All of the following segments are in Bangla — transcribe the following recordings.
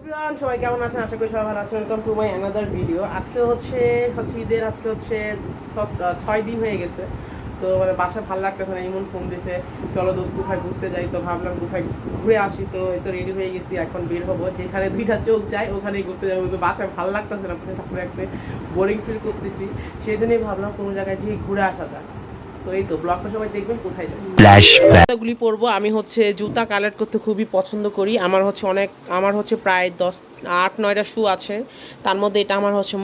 এভরিওয়ান, সবাই কেমন আছেন? আশা করি সবাই ভালো আছেন। Welcome to my another video. আজকে হচ্ছে ঈদের, আজকে হচ্ছে 6 দিন হয়ে গেছে। তো মানে বাসা ভালো লাগতেছে না, এমন ফোন দিছে চলো দোস্ত কোথায় ঘুরতে যাই। তো ভাবলাম কোথায় ঘুরে আসি। তো এই তো রেডি হয়ে গেছি, এখন বের হবো। যেখানে দুইটা চোখ যায় ওখানেই ঘুরতে যাবো। তো বাসায় ভালো লাগতেছে না, থাকতে থাকতে বোরিং ফিল করতেছি। সেই জন্যই ভাবলাম কোনো জায়গায় যেয়ে ঘুরে আসা যায়। তো এই তো ব্লগটা সবাই দেখবেন কোথায় যাই। জুতাগুলি পরবো। আমি হচ্ছে জুতা কালেক্ট করতে খুবই পছন্দ করি। আমার হচ্ছে প্রায় 8-9টা শু আছে। তার মধ্যে এটা আমার হচ্ছে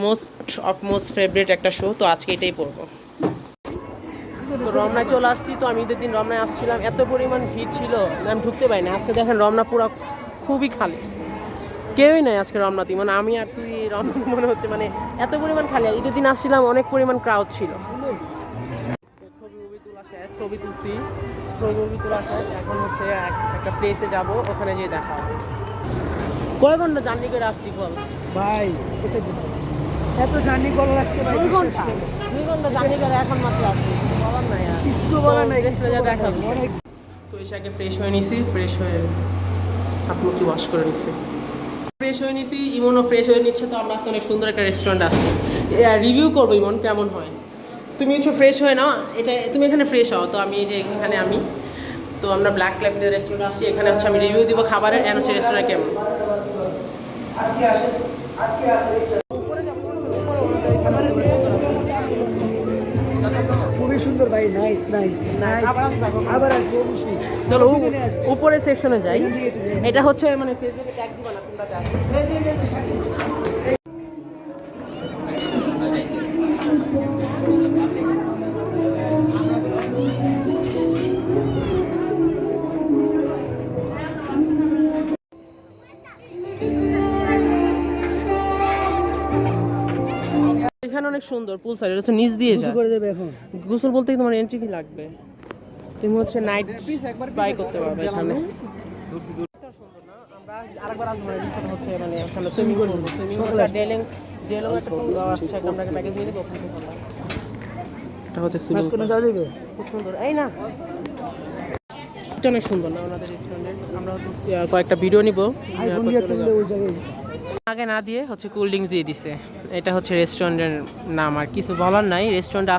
মোস্ট ফেভারিট একটা শু। তো আজকে এটাই পরবো। তো রমনায় চলে আসছি। তো আমি ঈদের দিন রমনায় আসছিলাম, এত পরিমাণ ভিড় ছিল আমি ঢুকতে পারি না। আজকে দেখেন রমনা পুরো খুবই খালি, কেউই নাই আজকে রমনাতে। মানে আমি আর তুই রমনা মনে হচ্ছে, মানে এত পরিমাণ খালি। আর ঈদের দিন আসছিলাম, অনেক পরিমাণ ক্রাউড ছিল। ছবি তুলছি, ছবি তোলা শেষ। এখন হচ্ছে একটা প্লেসে যাব, ওখানে যেয়ে দেখা হবে। কয় ঘন্টা জার্নি করে আসছি বল ভাই, এত জার্নি করা লাগছে ভাই। 2 ঘন্টা জার্নি করে এখন মাত্র আসছি। বলার নাই আর কিছু বলার নাই, প্লেসে যা দেখা হচ্ছে। অনেক। তো এসে আগে ফ্রেশ হয়ে নিছি, ফ্রেশ হয়ে হাত মুখ ওয়াশ করে নিছি, ফ্রেশ হয়ে নিছি। ইমনও ফ্রেশ হয়ে নিচ্ছে। তো আমরা আজকে অনেক সুন্দর একটা রেস্টুরেন্ট আসছি, রিভিউ করবো ইমন কেমন হয়। তুমি একটু ফ্রেশ হয়ে নাও, এটা তুমি এখানে ফ্রেশ হও। তো আমি এই যে এখানে তো আমরা ব্ল্যাক ক্যাফে রেস্টুরেন্ট আসছি। এখানে হচ্ছে আমি রিভিউ দিব খাবারের, এন্ড হচ্ছে রেস্টুরেন্ট কেমন। খুবই সুন্দর ভাই, নাইস নাইস। আবার আসবো অবশ্যই। চলো উপরে সেকশনে যাই। এটা হচ্ছে মানে ফেসবুকে ট্যাগ দিবা না তোমরা, এখানে অনেক সুন্দর পুল সাইড হচ্ছে, নিচ দিয়ে যায়। করে দেবে এখন। গোসল বলতে তোমার এন্ট্রি ফি লাগবে। তুমি হচ্ছে নাইট স্পাই করতে পারবে এখানে। আমরা আরেকবার আসবো, মানে হচ্ছে মানে ওখানে সুইমিং করবো। ডেলিং একটা সুন্দর আসছে, আমরা প্যাকেজ নিয়ে দেবো ওখানে। এটা হচ্ছে সুইমিং পুল, খুব সুন্দর। এই না, এটা অনেক সুন্দর না ওনাদের রেস্টুরেন্টের। আমরা হচ্ছে কয়েকটা ভিডিও নিব। আগে না দিয়ে হচ্ছে কোল্ড ড্রিঙ্কস দিয়ে দিছে। এটা হচ্ছে রেস্টুরেন্টের নাম, আর কিছু বলার নাই। রেস্টুরেন্ট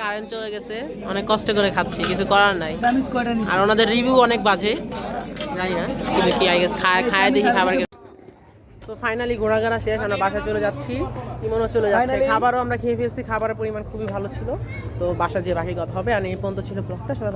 কারেন্ট চলে গেছে, অনেক কষ্ট করে খাচ্ছি, কিছু করার নাই। আর ওনাদের রিভিউ অনেক বাজে, জানি না কিন্তু কি আই গেস খায় দেখি খাবার। তো ফাইনালি ঘোরাঘোরা শেষ, আমরা বাসায় চলে যাচ্ছি। ইমনও চলে যাচ্ছে। খাবারও আমরা খেয়ে ফেলছি, খাবারের পরিমাণ খুবই ভালো ছিল। তো বাসা যেয়ে বাকি কথা হবে। আর এই পর্যন্ত ছিল ব্লগটা, সবাই